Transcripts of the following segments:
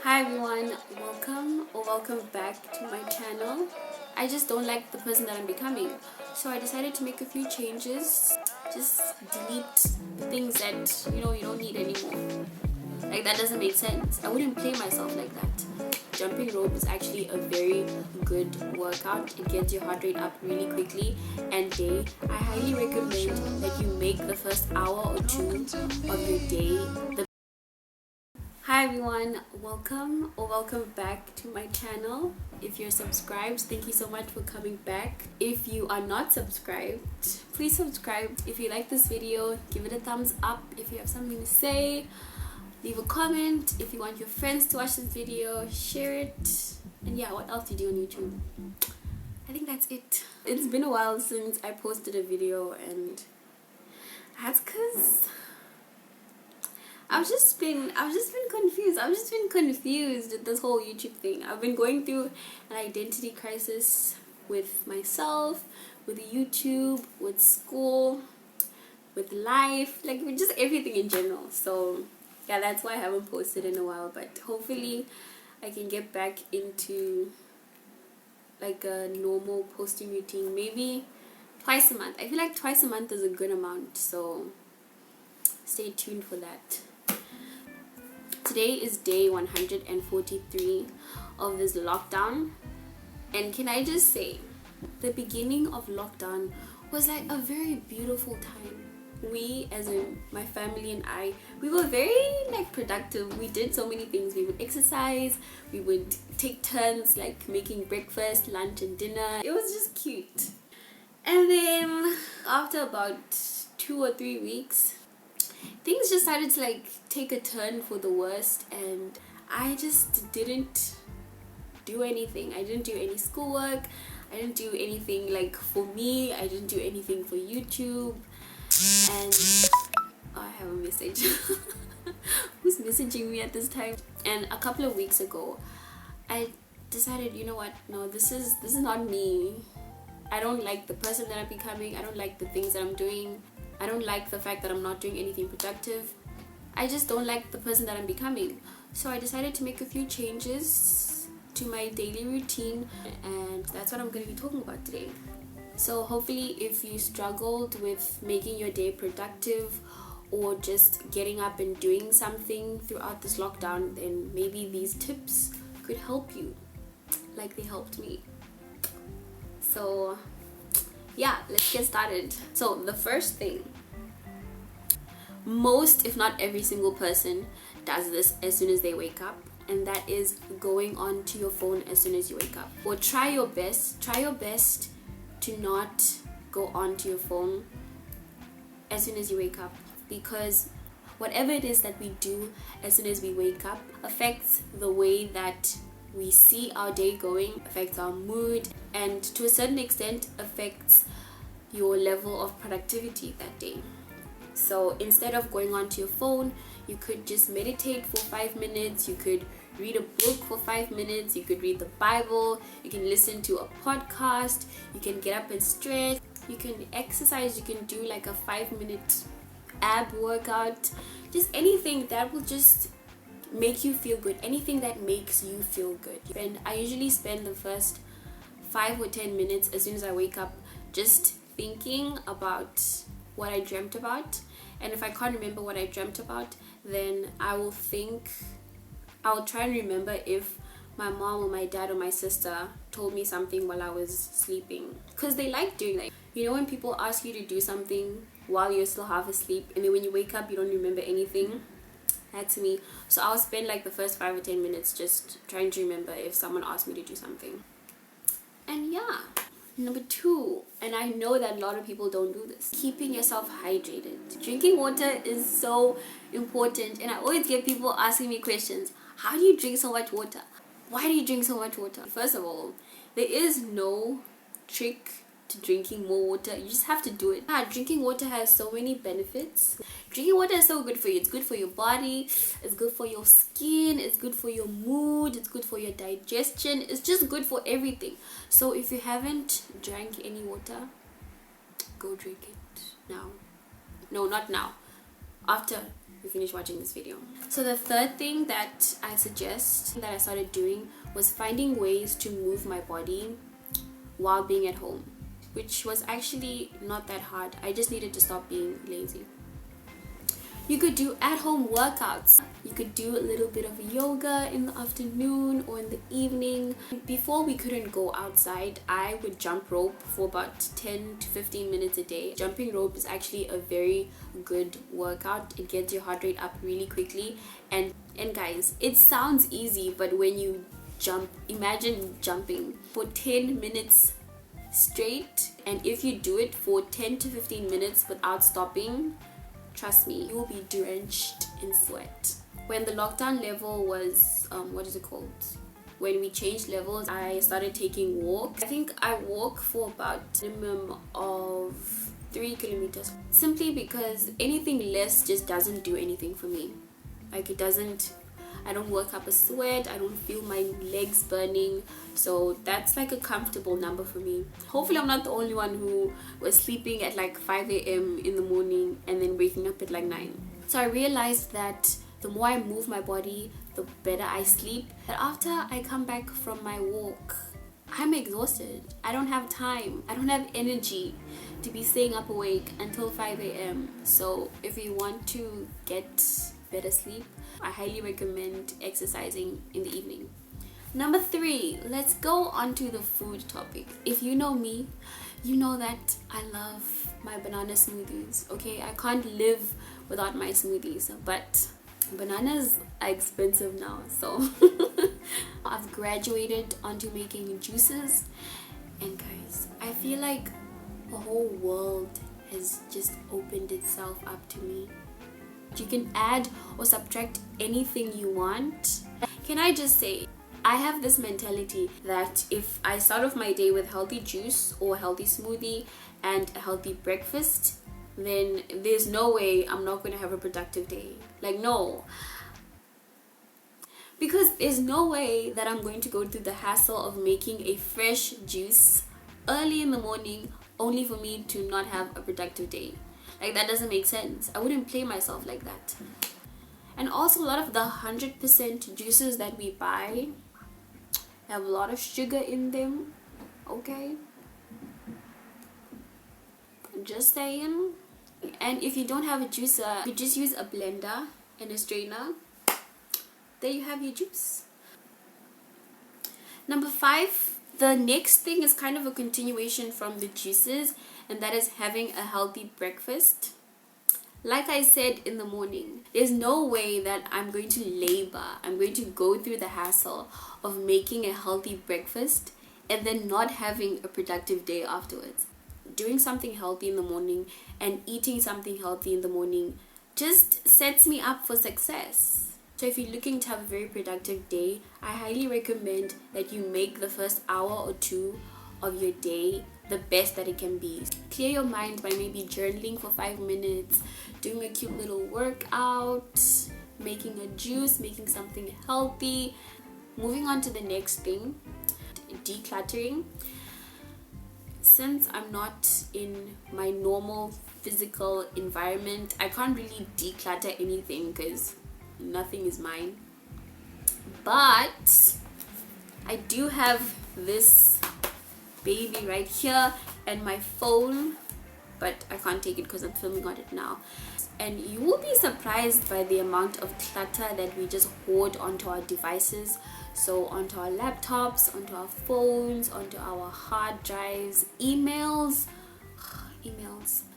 Hi everyone, welcome back to my channel. I just don't like the person that I'm becoming, so I decided to make a few changes. Just delete the things that you don't need anymore. Like, that doesn't make sense. I wouldn't play myself like that. Jumping rope is actually a very good workout. It gets your heart rate up really quickly and day. I highly recommend that you make the first hour or two of your day Hi everyone, welcome back to my channel. If you're subscribed, thank you so much for coming back. If you are not subscribed, please subscribe. If you like this video, give it a thumbs up. If you have something to say, leave a comment. If you want your friends to watch this video, share it. And yeah, what else do you do on YouTube? I think that's it. It's been a while since I posted a video, and that's because I've just been confused. I've just been confused with this whole YouTube thing. I've been going through an identity crisis with myself, with YouTube, with school, with life, like with just everything in general. So yeah, that's why I haven't posted in a while, but hopefully I can get back into like a normal posting routine, maybe twice a month. I feel like twice a month is a good amount, so stay tuned for that. Today is day 143 of this lockdown, and can I just say, the beginning of lockdown was like a very beautiful time. We, as in my family and I, we were very like productive. We did so many things. We would exercise, we would take turns like making breakfast, lunch and dinner. It was just cute. And then after about 2 or 3 weeks, things just started to like take a turn for the worst, and I just didn't do anything. I didn't do any schoolwork. I didn't do anything like for me. I didn't do anything for YouTube. And I have a message. Who's messaging me at this time? And a couple of weeks ago, I decided, you know what? No, this is not me. I don't like the person that I'm becoming. I don't like the things that I'm doing. I don't like the fact that I'm not doing anything productive. I just don't like the person that I'm becoming. So I decided to make a few changes to my daily routine, and that's what I'm going to be talking about today. So hopefully, if you struggled with making your day productive or just getting up and doing something throughout this lockdown, then maybe these tips could help you like they helped me. So yeah, let's get started. So the first thing, most if not every single person does this as soon as they wake up, and that is going on to your phone as soon as you wake up. Or try your best to not go onto your phone as soon as you wake up, because whatever it is that we do as soon as we wake up affects the way that we see our day going, affects our mood, and to a certain extent affects your level of productivity that day. So instead of going onto your phone, you could just meditate for 5 minutes, you could read a book for 5 minutes, you could read the Bible, you can listen to a podcast, you can get up and stretch, you can exercise, you can do like a 5-minute ab workout, just anything that will just make you feel good, anything that makes you feel good. And I usually spend the first 5 or 10 minutes as soon as I wake up just thinking about what I dreamt about, and if I can't remember what I dreamt about, then I'll try and remember if my mom or my dad or my sister told me something while I was sleeping, because they like doing that. You know, when people ask you to do something while you're still half asleep, and then when you wake up you don't remember anything? That's me. So I'll spend like the first 5 or 10 minutes just trying to remember if someone asked me to do something. And yeah, number 2, and I know that a lot of people don't do this, keeping yourself hydrated. Drinking water is so important, and I always get people asking me questions. How do you drink so much water? Why do you drink so much water? First of all, there is no trick to drinking more water. You just have to do it. Drinking water has so many benefits. Drinking water is so good for you. It's good for your body, it's good for your skin, it's good for your mood, it's good for your digestion, it's just good for everything. So if you haven't drank any water, go drink it now. No, not now. After you finish watching this video. So the third thing that I suggest that I started doing was finding ways to move my body while being at home, which was actually not that hard. I just needed to stop being lazy. You could do at-home workouts. You could do a little bit of yoga in the afternoon or in the evening. Before we couldn't go outside, I would jump rope for about 10 to 15 minutes a day. Jumping rope is actually a very good workout. It gets your heart rate up really quickly. And guys, it sounds easy, but when you jump, imagine jumping for 10 minutes straight. And if you do it for 10 to 15 minutes without stopping, trust me, you will be drenched in sweat. When the lockdown level was, when we changed levels, I started taking walks. I think I walk for about a minimum of 3 kilometers. Simply because anything less just doesn't do anything for me. Like I don't work up a sweat, I don't feel my legs burning, so that's like a comfortable number for me. Hopefully I'm not the only one who was sleeping at like 5 a.m. in the morning and then waking up at like 9. So I realized that the more I move my body, the better I sleep. But after I come back from my walk, I'm exhausted. I don't have time, I don't have energy to be staying up awake until 5 a.m. So if you want to get better sleep, I highly recommend exercising in the evening. Number 3, let's go on to the food topic. If you know me, you know that I love my banana smoothies. Okay, I can't live without my smoothies, but bananas are expensive now, so I've graduated onto making juices. And guys, I feel like the whole world has just opened itself up to me. You can add or subtract anything you want. Can I just say, I have this mentality that if I start off my day with healthy juice or a healthy smoothie and a healthy breakfast, then there's no way I'm not going to have a productive day. Like, no. Because there's no way that I'm going to go through the hassle of making a fresh juice early in the morning only for me to not have a productive day. Like, that doesn't make sense. I wouldn't play myself like that. And also, a lot of the 100% juices that we buy have a lot of sugar in them. Okay? Just saying. And if you don't have a juicer, you just use a blender and a strainer. There you have your juice. Number 5. The next thing is kind of a continuation from the juices, and that is having a healthy breakfast. Like I said in the morning, there's no way that I'm going to I'm going to go through the hassle of making a healthy breakfast and then not having a productive day afterwards. Doing something healthy in the morning and eating something healthy in the morning just sets me up for success. So if you're looking to have a very productive day, I highly recommend that you make the first hour or 2 of your day the best that it can be. Clear your mind by maybe journaling for 5 minutes, doing a cute little workout, making a juice, making something healthy. Moving on to the next thing, decluttering. Since I'm not in my normal physical environment, I can't really declutter anything because nothing is mine. But I do have this baby right here and my phone, but I can't take it because I'm filming on it now. And you will be surprised by the amount of clutter that we just hoard onto our devices. So onto our laptops, onto our phones, onto our hard drives, emails.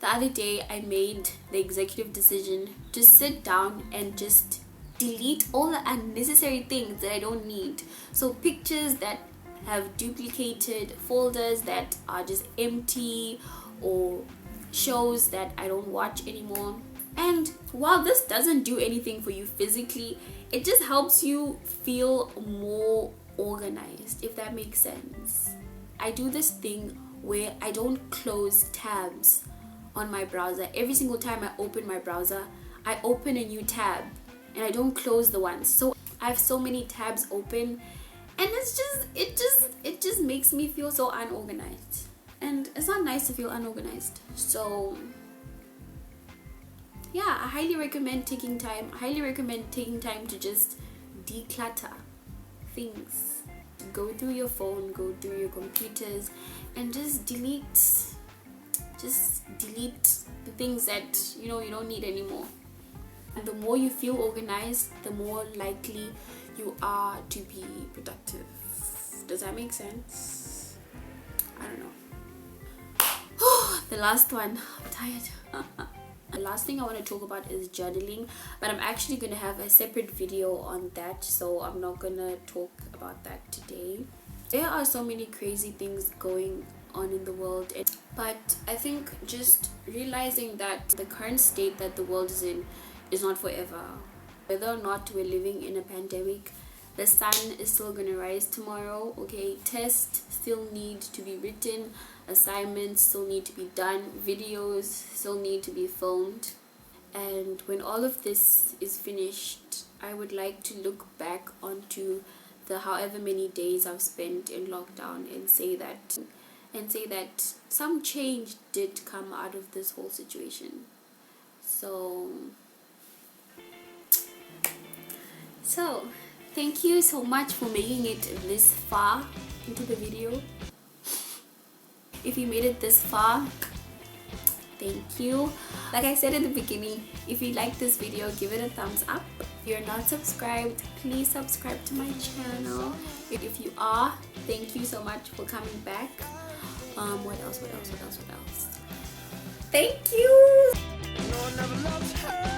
The other day I made the executive decision to sit down and just delete all the unnecessary things that I don't need. So pictures that have duplicated, folders that are just empty, or shows that I don't watch anymore. And while this doesn't do anything for you physically, it just helps you feel more organized, if that makes sense. I do this thing where I don't close tabs on my browser. Every single time I open my browser, I open a new tab and I don't close the ones. So I have so many tabs open, and it just makes me feel so unorganized, and it's not nice to feel unorganized. So yeah, I highly recommend taking time. I highly recommend taking time to just declutter things. Go through your phone, go through your computers, and just delete the things that you don't need anymore. And the more you feel organized, the more likely you are to be productive. Does that make sense? I don't know. The last one, I'm tired. The last thing I want to talk about is journaling, but I'm actually going to have a separate video on that, so I'm not going to talk about that today. There are so many crazy things going on in the world, but I think just realizing that the current state that the world is in is not forever. Whether or not we're living in a pandemic, the sun is still gonna rise tomorrow. Okay, tests still need to be written, assignments still need to be done, videos still need to be filmed. And when all of this is finished, I would like to look back onto the however many days I've spent in lockdown and say that some change did come out of this whole situation. So thank you so much for making it this far into the video. If you made it this far, thank you. Like I said in the beginning, if you like this video, give it a thumbs up. If you're not subscribed, please subscribe to my channel. If you are, thank you so much for coming back. What else? Thank you. No one ever loves her.